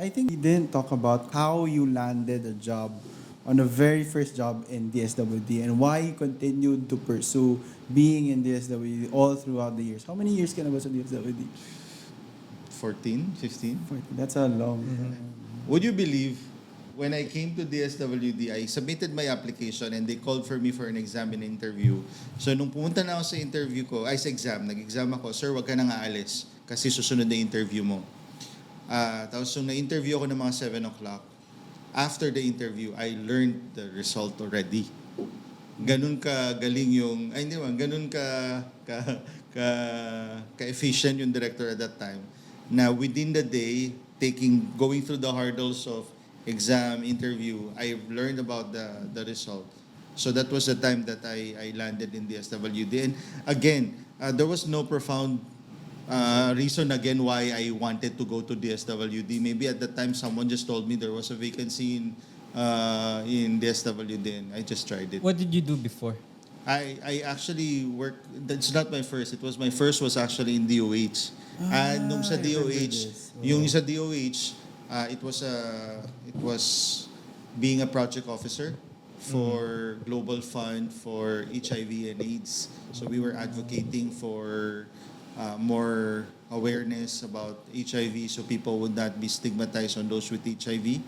I think we didn't talk about how you landed a job on the very first job in DSWD and why you continued to pursue being in DSWD all throughout the years. How many years ka na ba sa DSWD? 14, 15. 40. That's a long time. Would you believe, when I came to DSWD, I submitted my application and they called for me for an exam and interview. So nung pumunta na ako sa interview ko, sa exam, nag-exam ako, sir, wag ka nang aalis kasi susunod na interview mo. Tapos nung na-interview ako ng mga 7 o'clock, after the interview, I learned the result already. Ganun ka galing yung, ay hindi man, ganun ka efficient yung director at that time. Na within the day, going through the hurdles of exam, interview, I learned about the result. So that was the time that I landed in the SWD. And again, there was no profound reason again why I wanted to go to DSWD. Maybe at that time someone just told me there was a vacancy in DSWD and I just tried it. What did you do before? I actually worked, that's not my first. It was my first was actually in DOH. And nung sa I remember DOH, this. yung sa DOH, it was being a project officer for Global Fund for HIV and AIDS. So we were advocating for more awareness about HIV so people would not be stigmatized on those with HIV.